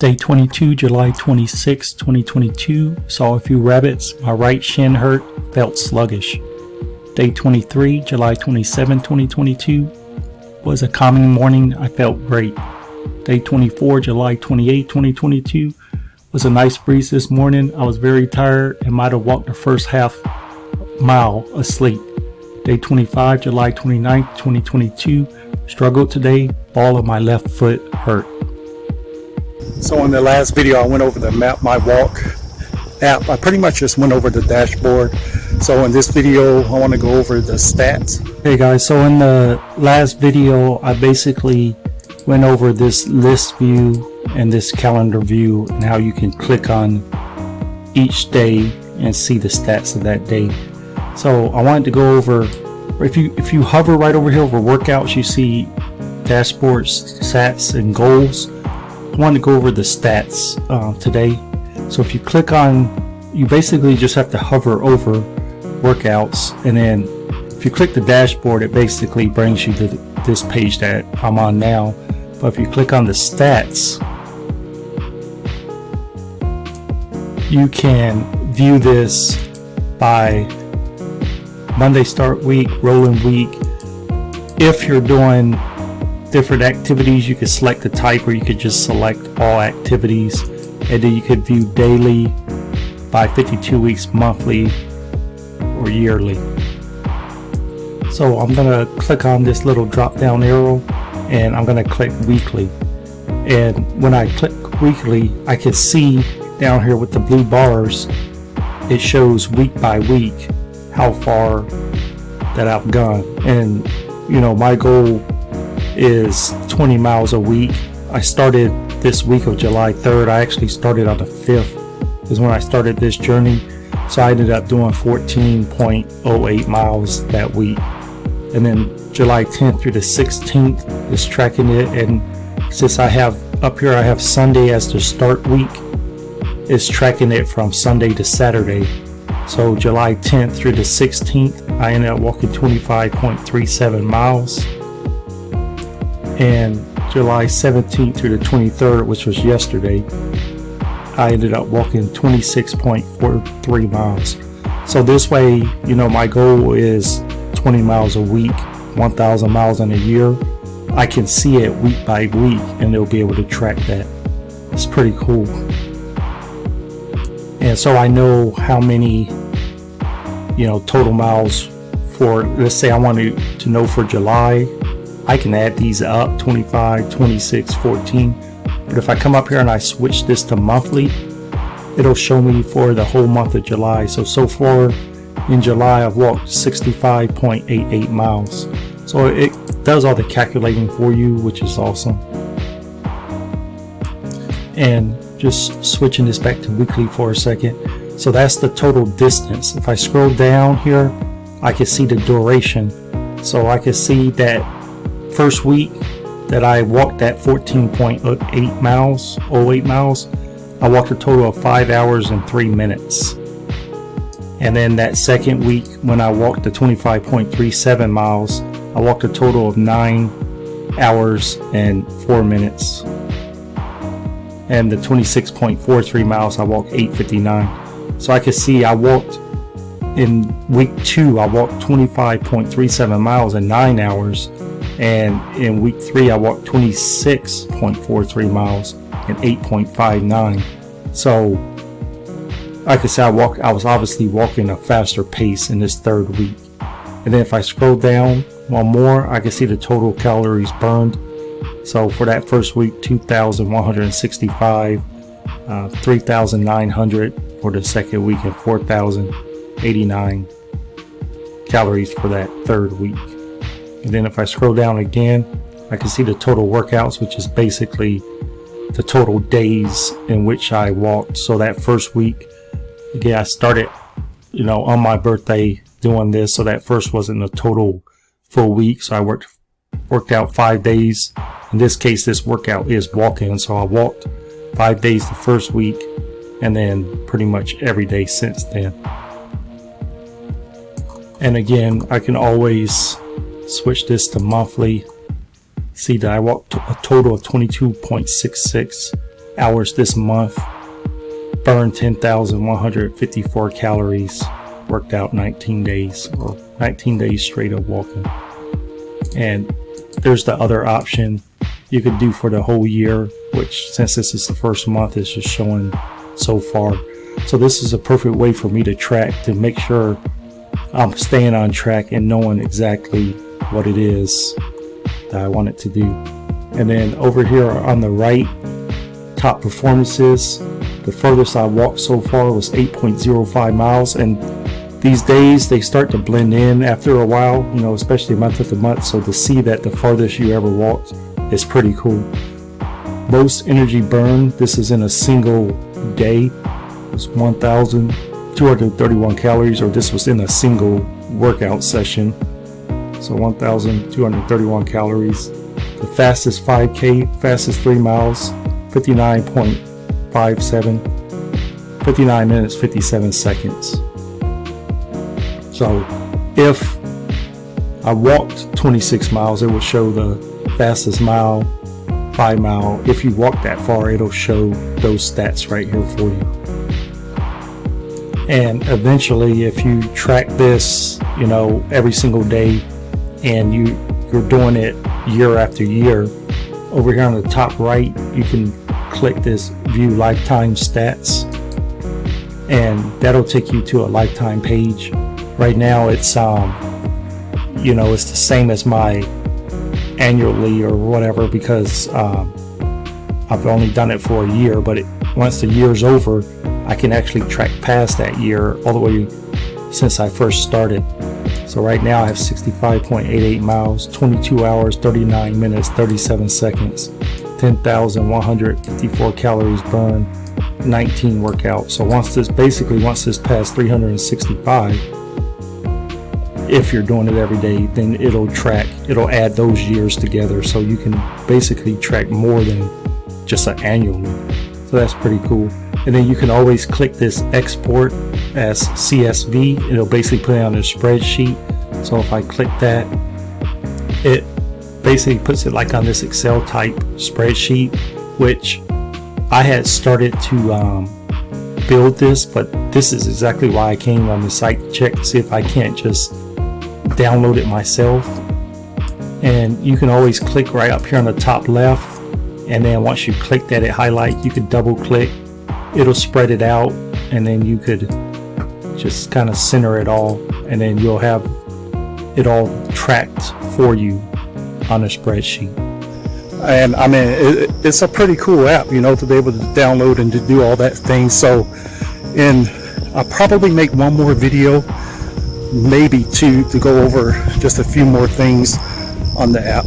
Day 22, July 26, 2022. Saw a few rabbits. My right shin hurt. Felt sluggish. Day 23, July 27, 2022. Was a calming morning. I felt great. Day 24, July 28, 2022. Was a nice breeze this morning. I was very tired and might have walked the first half mile asleep. Day 25, July 29, 2022. Struggled today. Ball of my left foot hurt. So in the last video I went over the Mapmywalk app. I pretty much just went over the dashboard. So in this video I want to go over the stats. Hey guys, so in the last video I basically went over this list view and this calendar view and how you can click on each day and see the stats of that day. So I wanted to go over, if you hover right over here over workouts, you see dashboards, stats, and goals. I wanted to go over the stats today. So if you click on, you basically just have to hover over workouts, and then if you click the dashboard, it basically brings you to this page that I'm on now. But if you click on the stats, you can view this by Monday start week, rolling week. If you're doing different activities, you could select the type, or you could just select all activities, and then you could view daily, by 52 weeks, monthly, or yearly. So I'm gonna click on this little drop down arrow and I'm gonna click weekly, and when I click weekly I can see down here with the blue bars, it shows week by week how far that I've gone. And you know, my goal is 20 miles a week. I started this week of July 3rd. I actually started on the 5th is when I started this journey. So I ended up doing 14.08 miles that week. And then July 10th through the 16th is tracking it. And since I have up here, I have Sunday as the start week, it's tracking it from Sunday to Saturday. So July 10th through the 16th, I ended up walking 25.37 miles. And July 17th through the 23rd, which was yesterday, I ended up walking 26.43 miles. So this way, you know, my goal is 20 miles a week, 1,000 miles in a year. I can see it week by week and they'll be able to track that. It's pretty cool. And so I know how many, you know, total miles for, let's say I wanted to know for July, I can add these up, 25, 26, 14. But if I come up here and I switch this to monthly, it'll show me for the whole month of July. So far in July, I've walked 65.88 miles. So it does all the calculating for you, which is awesome. And just switching this back to weekly for a second. So that's the total distance. If I scroll down here, I can see the duration. So I can see that first week that I walked at 14.8 miles, 08 miles, I walked a total of 5 hours and 3 minutes. And then that second week when I walked the 25.37 miles, I walked a total of 9 hours and 4 minutes. And the 26.43 miles, I walked 8:59. So I could see I walked in week 2, I walked 25.37 miles in 9 hours. And in week 3, I walked 26.43 miles and 8.59. So I could say I was obviously walking a faster pace in this third week. And then if I scroll down one more, I can see the total calories burned. So for that first week, 2,165, 3,900 for the second week, and 4,089 calories for that third week. And then if I scroll down again, I can see the total workouts, which is basically the total days in which I walked. So that first week, again, I started, you know, on my birthday doing this. So that first wasn't a total full week. So I worked out 5 days. In this case, this workout is walking. So I walked 5 days the first week and then pretty much every day since then. And again, I can always switch this to monthly. See that I walked a total of 22.66 hours this month, burned 10,154 calories, worked out 19 days, or 19 days straight of walking. And there's the other option you could do for the whole year, which since this is the first month, is just showing so far. So this is a perfect way for me to track, to make sure I'm staying on track and knowing exactly what it is that I want it to do. And then over here on the right, top performances, the furthest I walked so far was 8.05 miles. And these days they start to blend in after a while, you know, especially month after month. So to see that the farthest you ever walked is pretty cool. Most energy burn, this is in a single day, was 1,231 calories, or this was in a single workout session. So 1,231 calories. The fastest 5K, fastest 3 miles, 59.57, 59 minutes, 57 seconds. So if I walked 26 miles, it will show the fastest mile, 5 mile. If you walk that far, it'll show those stats right here for you. And eventually, if you track this, you know, every single day, and you're doing it year after year, over here on the top right, you can click this view lifetime stats, and that'll take you to a lifetime page. Right now it's you know, it's the same as my annually or whatever, because I've only done it for a year, but once the year's over, I can actually track past that year all the way since I first started. So right now I have 65.88 miles, 22 hours, 39 minutes, 37 seconds, 10,154 calories burned, 19 workouts. So once this past 365, if you're doing it every day, then it'll add those years together, so you can basically track more than just an annual. So that's pretty cool. And then you can always click this export as CSV. It'll basically put it on a spreadsheet. So if I click that, it basically puts it like on this Excel type spreadsheet, which I had started to build this, but this is exactly why I came on the site to check to see if I can't just download it myself. And you can always click right up here on the top left, and then once you click that, it highlights. You could double click, it'll spread it out, and then you could just kind of center it all, and then you'll have it all tracked for you on a spreadsheet. And I mean, it's a pretty cool app, you know, to be able to download and to do all that thing. So, and I'll probably make one more video, maybe two, to go over just a few more things on the app.